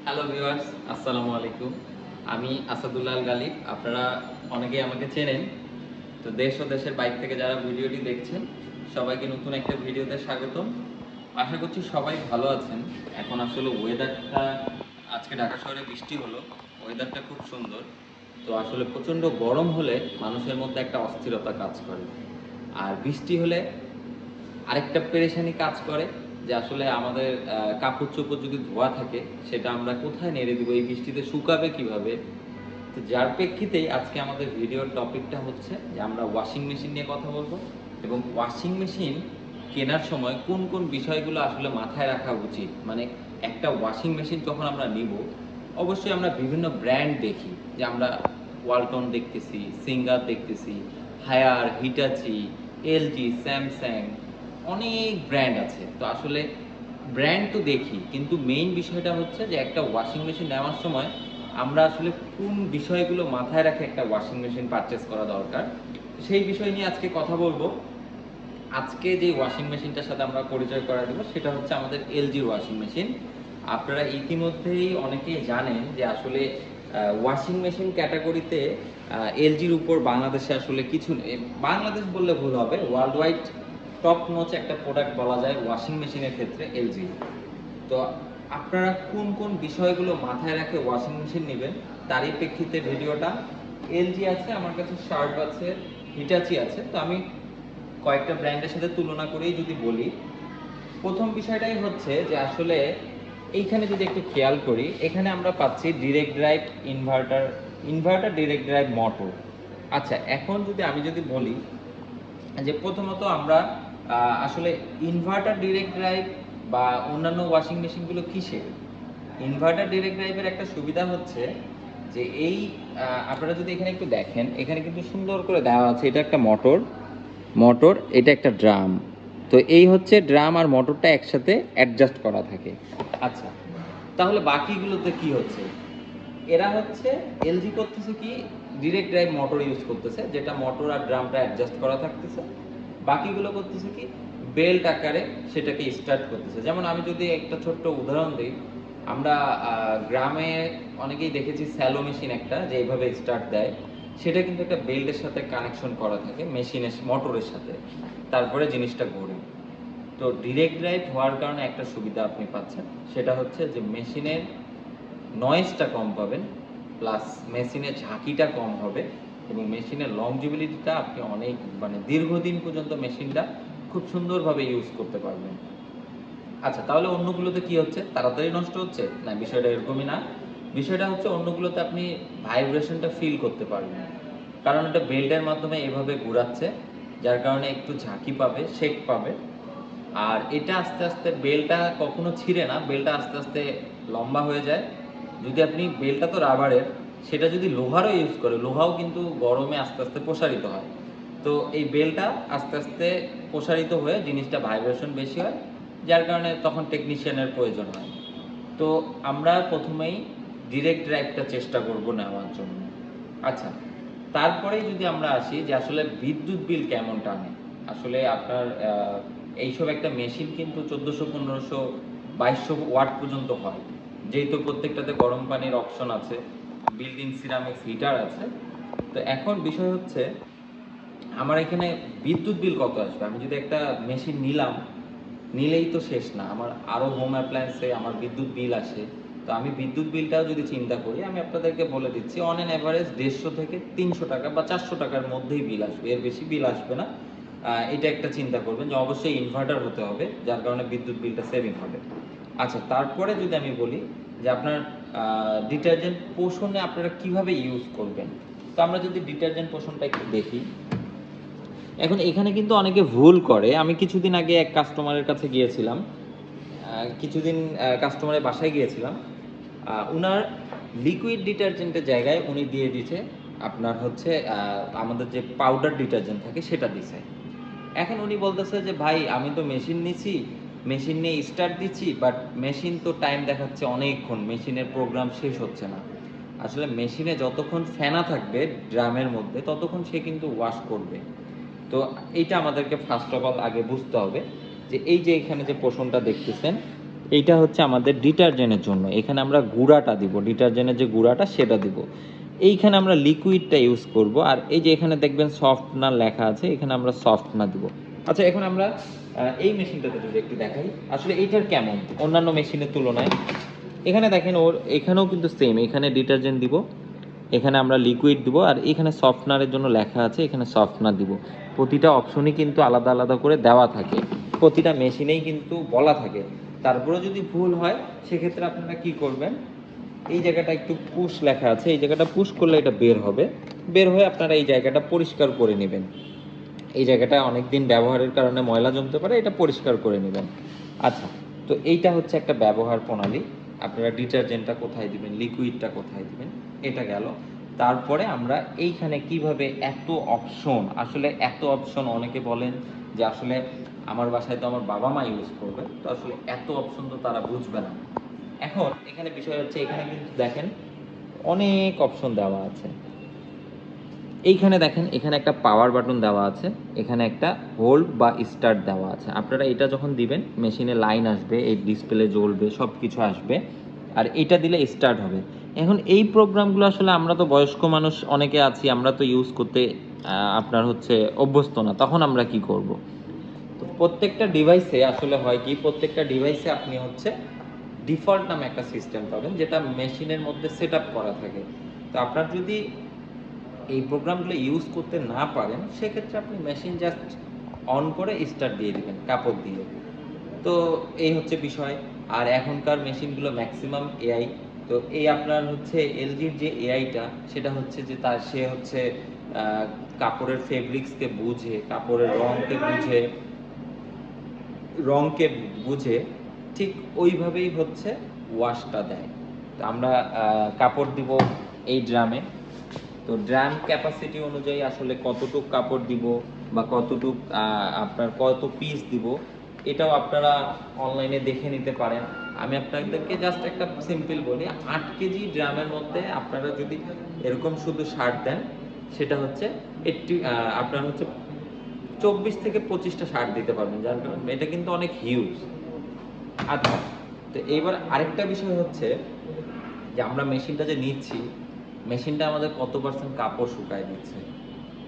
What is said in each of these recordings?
Hello viewers, আসসালামু আলাইকুম। আমি আসাদুল্লাহ আল গালিব। আপনারা অনেকেই আমাকে চেনেন। তো দেশ ও দেশের বাইরে থেকে যারা ভিডিওটি দেখছেন, সবাইকে নতুন একটা ভিডিওতে স্বাগতম। আশা করছি সবাই ভালো আছেন। এখন আসলে ওয়েদারটা আজকে ঢাকা শহরে বৃষ্টি হলো। ওয়েদারটা খুব সুন্দর। তো আসলে প্রচণ্ড গরম হলে মানুষের মধ্যে একটা অস্থিরতা কাজ করে। আর বৃষ্টি হলে আরেকটা পেরেশানি কাজ করে যে আসলে আমাদের কাপড় চোপড় যদি ধোয়া থাকে সেটা আমরা কোথায় নেড়ে দিব, এই বৃষ্টিতে শুকাবে কিভাবে। তো যার প্রেক্ষিতেই আজকে আমাদের ভিডিওর টপিকটা হচ্ছে যে আমরা ওয়াশিং মেশিন নিয়ে কথা বলবো এবং ওয়াশিং মেশিন কেনার সময় কোন কোন বিষয়গুলো আসলে মাথায় রাখা উচিত। মানে একটা ওয়াশিং মেশিন যখন আমরা নিব, অবশ্যই আমরা বিভিন্ন ব্র্যান্ড দেখি, যে আমরা ওয়ালটন দেখতেছি, সিঙ্গার দেখতেছি, হায়ার, হিটাচি, এলজি, স্যামসাং, অনেক ব্র্যান্ড আছে। তো আসলে ব্র্যান্ড তো দেখি, কিন্তু মেইন বিষয়টা হচ্ছে যে একটা ওয়াশিং মেশিন নেওয়ার সময় আমরা আসলে কোন বিষয়গুলো মাথায় রেখে একটা ওয়াশিং মেশিন পারচেস করা দরকার, সেই বিষয় নিয়ে আজকে কথা বলবো। আজকে যে ওয়াশিং মেশিনটার সাথে আমরা পরিচয় করা দেবো সেটা হচ্ছে আমাদের এলজির ওয়াশিং মেশিন। আপনারা ইতিমধ্যেই অনেকেই জানেন যে আসলে ওয়াশিং মেশিন ক্যাটাগরিতে এলজির উপর বাংলাদেশে আসলে কিছু নেই। বাংলাদেশ বললে ভুল হবে, ওয়ার্ল্ড ওয়াইড টপ নচ একটা প্রোডাক্ট বলা যায় ওয়াশিং মেশিনের ক্ষেত্রে এলজি। তো আপনারা কোন কোন বিষয়গুলো মাথায় রেখে ওয়াশিং মেশিন নেবেন তারই প্রেক্ষিতে ভিডিওটা। এলজি আছে, আমার কাছে শার্প আছে, হিটাচি আছে। তো আমি কয়েকটা ব্র্যান্ডের সাথে তুলনা করেই যদি বলি, প্রথম বিষয়টাই হচ্ছে যে আসলে এইখানে যদি একটু খেয়াল করি, এখানে আমরা পাচ্ছি direct drive inverter, direct drive motor. আচ্ছা, এখন আমি যদি বলি যে প্রথমত আমরা আসলে ইনভার্টার ডিরেক্ট ড্রাইভ বা অন্যান্য ওয়াশিং মেশিনগুলো কিসের। ইনভার্টার ডিরেক্ট ড্রাইভের একটা সুবিধা হচ্ছে যে এই আপনারা যদি এখানে একটু দেখেন, এখানে কিন্তু সুন্দর করে দেওয়া আছে, এটা একটা মোটর, এটা একটা ড্রাম। তো এই হচ্ছে ড্রাম আর মোটরটা একসাথে অ্যাডজাস্ট করা থাকে। আচ্ছা, তাহলে বাকিগুলোতে কি হচ্ছে? এরা হচ্ছে এলজি করতেছে কি, ডিরেক্ট ড্রাইভ মোটর ইউজ করতেছে, যেটা মোটর আর ড্রামটা অ্যাডজাস্ট করা থাকতেছে। বাকিগুলো করতেছে কি, বেল্ট আকারে সেটাকে স্টার্ট করতেছে। যেমন আমি যদি একটা ছোট্ট উদাহরণ দিই, আমরা গ্রামে অনেকেই দেখেছি স্যালো মেশিন একটা যে এইভাবে স্টার্ট দেয়, সেটা কিন্তু একটা বেল্টের সাথে কানেকশন করা থাকে, মেশিনের মোটরের সাথে, তারপরে জিনিসটা ঘোরে। তো ডিরেক্ট ড্রাইভ হওয়ার কারণে একটা সুবিধা আপনি পাচ্ছেন, সেটা হচ্ছে যে মেশিনের নয়েজটা কম পাবেন, প্লাস মেশিনের ঝাঁকিটা কম হবে এবং মেশিনের লংজিবিলিটিটা আপনি অনেক দীর্ঘদিন পর্যন্ত মেশিনটা খুব সুন্দরভাবে ইউজ করতে পারবেন। আচ্ছা, তাহলে অন্যগুলোতে কি হচ্ছে, তাড়াতাড়ি নষ্ট হচ্ছে না? বিষয়টা এরকমই না। বিষয়টা হচ্ছে অন্যগুলোতে আপনি ভাইব্রেশনটা ফিল করতে পারবেন, কারণ এটা বেল্টের মাধ্যমে এভাবে ঘোরাচ্ছে, যার কারণে একটু ঝাঁকি পাবে, শেক পাবে। আর এটা আস্তে আস্তে বেলটা কখনো ছিঁড়ে না, বেলটা আস্তে আস্তে লম্বা হয়ে যায়। যদি আপনি বেলটা তো রাবারের, সেটা যদি লোহারও ইউজ করে, লোহাও কিন্তু গরমে আস্তে আস্তে প্রসারিত হয়। তো এই বেলটা আস্তে আস্তে প্রসারিত হয়ে জিনিসটা ভাইব্রেশন বেশি হয়, যার কারণে তখন টেকনিশিয়ানের প্রয়োজন হয়। তো আমরা প্রথমেই ডিরেক্ট ড্রাইভটা চেষ্টা করব নেওয়ার জন্য। আচ্ছা, তারপরেই যদি আমরা আসি যে আসলে বিদ্যুৎ বিল কেমন টানে। আসলে আপনার এইসব একটা মেশিন কিন্তু 1400, 1500, 2200 ওয়াট পর্যন্ত হয়, যেহেতু প্রত্যেকটাতে গরম পানির অপশন আছে, বিল্ট ইন সিরামিক্স হিটার আছে। তো এখন বিষয় হচ্ছে আমার এখানে বিদ্যুৎ বিল কত আসবে। আমি যদি একটা মেশিন নিলেই তো শেষ না, আমার আরও হোম অ্যাপ্লায়েন্সে আমার বিদ্যুৎ বিল আসে। তো আমি বিদ্যুৎ বিলটাও যদি চিন্তা করি, আমি আপনাদেরকে বলে দিচ্ছি, অন অ্যান অ্যাভারেজ 150 থেকে 300 টাকা বা 400 টাকার মধ্যেই বিল আসবে, এর বেশি বিল আসবে না। এটা একটা চিন্তা করবেন যে অবশ্যই ইনভার্টার হতে হবে, যার কারণে বিদ্যুৎ বিলটা সেভিং হবে। আচ্ছা, তারপরে যদি আমি বলি যে আপনার ডিটারজেন্ট পোষণে আপনারা কিভাবে ইউজ করবেন। তো আমরা যদি ডিটারজেন্ট পোষণটা একটু দেখি, এখন এখানে কিন্তু অনেকে ভুল করে। আমি কিছুদিন আগে এক কাস্টমারের কাছে গিয়েছিলাম, কিছুদিন কাস্টমারের বাসায় গিয়েছিলাম। উনার লিকুইড ডিটারজেন্টের জায়গায় উনি দিয়ে দিছে আপনার হচ্ছে আমাদের যে পাউডার ডিটারজেন্ট থাকে সেটা দিছে। এখন উনি বলতেছে যে ভাই, আমি তো মেশিন নিছি, মেশিন নিয়ে স্টার্ট দিচ্ছি, বাট মেশিন তো টাইম দেখাচ্ছে অনেকক্ষণ, মেশিনের প্রোগ্রাম শেষ হচ্ছে না। আসলে মেশিনে যতক্ষণ ফেনা থাকবে ড্রামের মধ্যে, ততক্ষণ সে কিন্তু ওয়াশ করবে। তো এইটা আমাদেরকে ফার্স্ট অফ অল আগে বুঝতে হবে যে এই যে এখানে যে পোষণটা দেখতেছেন, এইটা হচ্ছে আমাদের ডিটারজেন্টের জন্য, এখানে আমরা গুঁড়াটা দিব, ডিটারজেন্টের যে গুঁড়াটা সেটা দিব। এইখানে আমরা লিকুইডটা ইউজ করব, আর এই যে এখানে দেখবেন সফটনার লেখা আছে, এখানে আমরা সফটনার দিব। আচ্ছা, এখন আমরা এই মেশিনটাতে যদি একটু দেখাই আসলে এইটার কেমন অন্যান্য মেশিনের তুলনায়। এখানে দেখেন ওর এখানেও কিন্তু সেম, এখানে ডিটারজেন্ট দিব, এখানে আমরা লিকুইড দিব, আর এখানে সফটনারের জন্য লেখা আছে, এখানে সফটনার দিব। প্রতিটা অপশনই কিন্তু আলাদা আলাদা করে দেওয়া থাকে, প্রতিটা মেশিনেই কিন্তু বলা থাকে। তারপরেও যদি ভুল হয় সেক্ষেত্রে আপনারা কি করবেন, এই জায়গাটা একটু পুশ লেখা আছে, এই জায়গাটা পুশ করলে এটা বের হবে, বের হয়ে আপনারা এই জায়গাটা পরিষ্কার করে নেবেন। এই জায়গাটা অনেক দিন ব্যবহারের কারণে ময়লা জমতে পারে, এটা পরিষ্কার করে নেবেন। আচ্ছা, তো এইটা হচ্ছে একটা ব্যবহার প্রণালী। আপনারা ডিটারজেন্টটা কোথায় দিবেন, লিকুইডটা কোথায় দিবেন, এটা গেল। তারপরে আমরা এইখানে কিভাবে এত অপশন, আসলে এত অপশন, অনেকে বলেন যে আসলে আমার বাসায় তো আমার বাবা মা ইউজ করবে, তো আসলে এত অপশন তো তারা বুঝবে না। এখন এখানে বিষয় হচ্ছে, এখানে কিন্তু দেখেন অনেক অপশন দেওয়া আছে। এইখানে দেখেন এখানে একটা পাওয়ার বাটন দেওয়া আছে, এখানে একটা হোল্ড বা স্টার্ট দেওয়া আছে। আপনারা এটা যখন দিবেন মেশিনে লাইন আসবে, এই ডিসপ্লে জ্বলবে, সব কিছু আসবে, আর এটা দিলে স্টার্ট হবে। এখন এই প্রোগ্রামগুলো আসলে আমরা তো বয়স্ক মানুষ অনেকে আছি, আমরা তো ইউজ করতে আপনার হচ্ছে অভ্যস্ত না, তখন আমরা কি করব। তো প্রত্যেকটা ডিভাইসে আসলে হয় কি, প্রত্যেকটা ডিভাইসে আপনি হচ্ছে ডিফল্ট নামে একটা সিস্টেম পাবেন, যেটা মেশিনের মধ্যে সেট আপ করা থাকে। তো আপনার যদি এই প্রোগ্রামগুলো ইউজ করতে না পারেন সেক্ষেত্রে আপনি মেশিন জাস্ট অন করে স্টার্ট দিয়ে দিবেন কাপড় দিয়ে। তো এই হচ্ছে বিষয়। আর এখনকার মেশিনগুলো ম্যাক্সিমাম এআই। তো এই আপনার হচ্ছে এলজির যে এআইটা, সেটা হচ্ছে যে সে হচ্ছে কাপড়ের ফেব্রিক্সকে বুঝে, কাপড়ের রংকে বুঝে ঠিক ওইভাবেই হচ্ছে ওয়াশটা দেয়। তো আমরা কাপড় দিব এই ড্রামে, তো ড্রাম ক্যাপাসিটি অনুযায়ী আসলে কতটুক কাপড় দিব বা কতটুক আপনার কত পিস দিব, এটাও আপনারা অনলাইনে দেখে নিতে পারেন। আমি আপনাদেরকে জাস্ট একটা সিম্পল বলি, 8 কেজি ড্রামের মধ্যে আপনারা যদি এরকম শুধু শার্ট দেন, সেটা হচ্ছে আপনার হচ্ছে 24 থেকে 25টা শার্ট দিতে পারবেন, যার কারণে এটা কিন্তু অনেক হিউজ। আচ্ছা, তো এইবার আরেকটা বিষয় হচ্ছে যে আমরা মেশিনটা যে নিচ্ছি, মেশিনটা আমাদের কত পার্সেন্ট কাপড় শুকায় দিচ্ছে,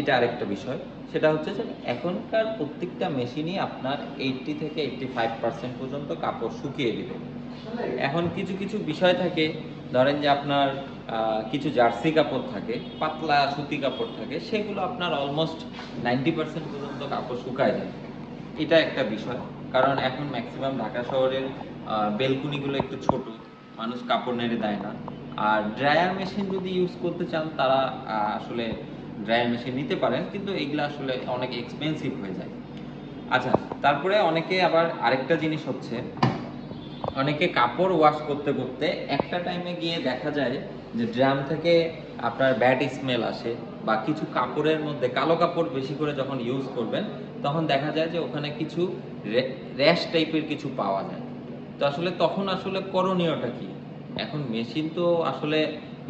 এটা আরেকটা বিষয়। সেটা হচ্ছে যে এখনকার প্রত্যেকটা মেশিনই আপনার 80 থেকে 85% পর্যন্ত কাপড় শুকিয়ে দিবে। এখন কিছু কিছু বিষয় থাকে, ধরেন যে আপনার কিছু জার্সি কাপড় থাকে, পাতলা সুতি কাপড় থাকে, সেগুলো আপনার অলমোস্ট 90% পর্যন্ত কাপড় শুকায় যায়। এটা একটা বিষয়, কারণ এখন ম্যাক্সিমাম ঢাকা শহরের বেলকুনিগুলো একটু ছোট, মানুষ কাপড় নেড়ে দেয় না। আর ড্রায়ার মেশিন যদি ইউজ করতে চান তারা আসলে ড্রায়ার মেশিন নিতে পারেন, কিন্তু এগুলো আসলে অনেক এক্সপেন্সিভ হয়ে যায়। আচ্ছা, তারপরে অনেকে আবার আরেকটা জিনিস হচ্ছে, অনেকে কাপড় ওয়াশ করতে করতে একটা টাইমে গিয়ে দেখা যায় যে ড্রাম থেকে আপনার ব্যাড স্মেল আসে, বা কিছু কাপড়ের মধ্যে কালো কাপড় বেশি করে যখন ইউজ করবেন তখন দেখা যায় যে ওখানে কিছু র্যাশ টাইপের কিছু পাওয়া যায়। তো আসলে তখন আসলে করণীয়টা কি? এখন মেশিন তো আসলে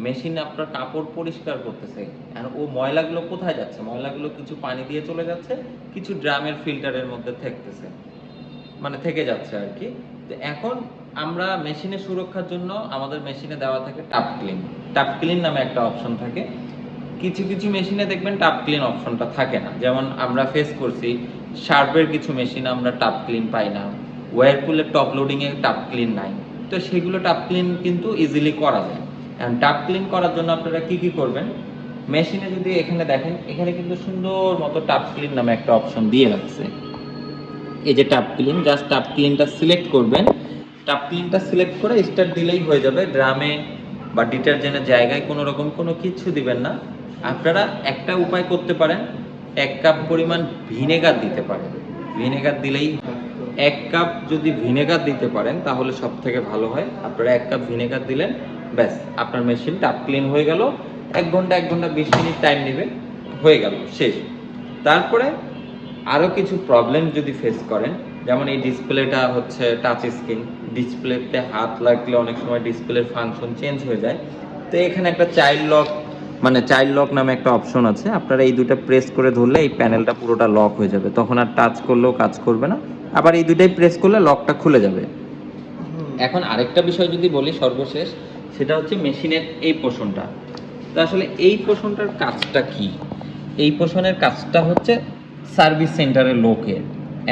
মেশিন আপনার কাপড় পরিষ্কার করতেছে, আর ও ময়লাগুলো কোথায় যাচ্ছে, ময়লাগুলো কিছু পানি দিয়ে চলে যাচ্ছে, কিছু ড্রামের ফিল্টারের মধ্যে থাকতেছে, মানে থেকে যাচ্ছে আর কি। তো এখন আমরা মেশিনের সুরক্ষার জন্য আমাদের মেশিনে দেওয়া থাকে টাপ ক্লিন। টাপ ক্লিন নামে একটা অপশন থাকে। কিছু কিছু মেশিনে দেখবেন টাপ ক্লিন অপশনটা থাকে না, যেমন আমরা ফেস করছি শার্পের কিছু মেশিনে আমরা টাপ ক্লিন পাই না, ওয়ারপুলের টপ লোডিংয়ে টাপ ক্লিন নাই। তো সেগুলো টাপ ক্লিন কিন্তু ইজিলি করা যায়। এখন টাপ ক্লিন করার জন্য আপনারা কি কি করবেন, মেশিনে যদি এখানে দেখেন, এখানে কিন্তু সুন্দর মতো টাপ ক্লিন নামে একটা অপশন দিয়ে রাখছে। এই যে টাপ ক্লিন, জাস্ট টাপ ক্লিনটা সিলেক্ট করবেন, টাপ ক্লিনটা সিলেক্ট করে স্টার্ট দিলেই হয়ে যাবে। ড্রামে বা ডিটারজেন্টের জায়গায় কোনো রকম কোনো কিছু দিবেন না। আপনারা একটা উপায় করতে পারেন, 1 কাপ পরিমাণ ভিনেগার দিতে পারেন, ভিনেগার দিলেই 1 কাপ যদি ভিনেগার দিতে পারেন তাহলে সব থেকে ভালো হয়। আপনারা 1 কাপ ভিনেগার দিলেন, ব্যাস আপনার মেশিন টাপ ক্লিন হয়ে গেল। 1 ঘন্টা 1 ঘন্টা 20 মিনিট টাইম নেবে, হয়ে গেল, শেষ। তারপরে আরও কিছু প্রবলেম যদি ফেস করেন, যেমন এই ডিসপ্লেটা হচ্ছে টাচ স্ক্রিন, ডিসপ্লেতে হাত লাগলে অনেক সময় ডিসপ্লের ফাংশন চেঞ্জ হয়ে যায়। তো এখানে একটা চাইল্ড লক নামে একটা অপশন আছে, আপনারা এই দুটো প্রেস করে ধরলে এই প্যানেলটা পুরোটা লক হয়ে যাবে, তখন আর টাচ করলেও কাজ করবে না। আবার এই দুটাই প্রেস করলে লকটা খুলে যাবে। এখন আরেকটা বিষয় যদি বলি সর্বশেষ, সেটা হচ্ছে মেশিনের এই পোর্শনটা। তো আসলে এই পোর্শনটার কাজটা কি? এই পোর্শনের কাজটা হচ্ছে সার্ভিস সেন্টারের লোকের।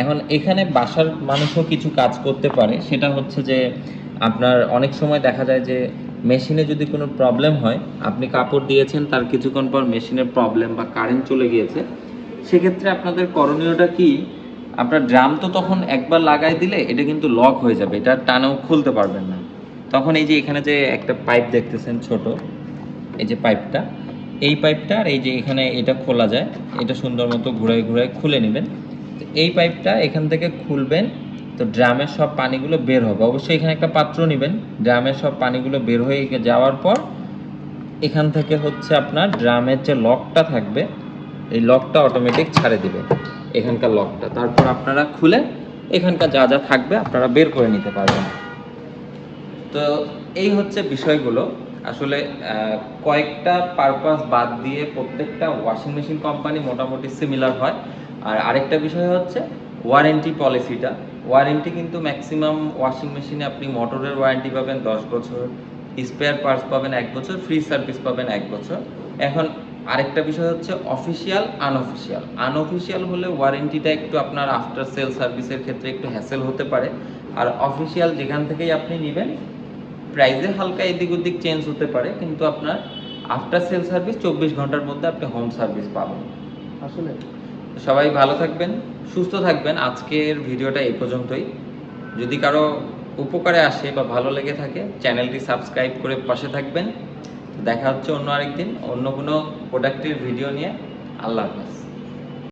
এখন এখানে বাসার মানুষও কিছু কাজ করতে পারে, সেটা হচ্ছে যে আপনার অনেক সময় দেখা যায় যে মেশিনে যদি কোনো প্রবলেম হয়, আপনি কাপড় দিয়েছেন, তার কিছুক্ষণ পর মেশিনের প্রবলেম বা কারেন্ট চলে গিয়েছে, সেক্ষেত্রে আপনাদের করণীয়টা কি? আপনার ড্রাম তো তখন একবার লাগাই দিলে এটা কিন্তু লক হয়ে যাবে, এটা টানেও খুলতে পারবেন না। তখন এই যে এখানে যে একটা পাইপ দেখতেছেন ছোট, এই যে পাইপটা, এই পাইপটা আর এই যে এখানে এটা খোলা যায়, এটা সুন্দর মতো ঘুরাই ঘুরাই খুলে নেবেন। তো এই পাইপটা এখান থেকে খুলবেন, তো ড্রামের সব পানিগুলো বের হবে। অবশ্যই এখানে একটা পাত্র নেবেন, ড্রামের সব পানিগুলো বের হয়ে যাওয়ার পর এখান থেকে হচ্ছে আপনার ড্রামের যে লকটা থাকবে, এই লকটা অটোমেটিক ছাড়ে দিবে এখানকার লকটা। তারপর আপনারা খুলে এখানকার যা যা থাকবে আপনারা বের করে নিতে পারবেন। তো এই হচ্ছে বিষয়গুলো। আসলে কয়েকটা পারপাস বাদ দিয়ে প্রত্যেকটা ওয়াশিং মেশিন কোম্পানি মোটামুটি সিমিলার হয়। আর আরেকটা বিষয় হচ্ছে ওয়ারেন্টি পলিসিটা। ওয়ারেন্টি কিন্তু ম্যাক্সিমাম ওয়াশিং মেশিনে আপনি মোটরের ওয়ারেন্টি পাবেন 10 বছর, স্পেয়ার পার্টস পাবেন 1 বছর, ফ্রি সার্ভিস পাবেন 1 বছর। এখন আরেকটা বিষয় হচ্ছে অফিসিয়াল, আনঅফিসিয়াল। আনঅফিসিয়াল হলে ওয়ারেন্টিটা একটু আপনার আফটার সেল সার্ভিসের ক্ষেত্রে একটু হ্যাসেল হতে পারে। আর অফিসিয়াল যেখান থেকেই আপনি নেবেন, প্রাইসে হালকা এদিক ওদিক চেঞ্জ হতে পারে, কিন্তু আপনার আফটার সেল সার্ভিস 24 ঘন্টার মধ্যে আপনি হোম সার্ভিস পাবেন। আসলে সবাই ভালো থাকবেন, সুস্থ থাকবেন। আজকের ভিডিওটা এই পর্যন্তই। যদি কারো উপকারে আসে বা ভালো লেগে থাকে, চ্যানেলটি সাবস্ক্রাইব করে পাশে থাকবেন। দেখা হচ্ছে অন্য আরেকদিন অন্য কোনো প্রোডাক্টের ভিডিও নিয়ে। আল্লাহ হাফেজ।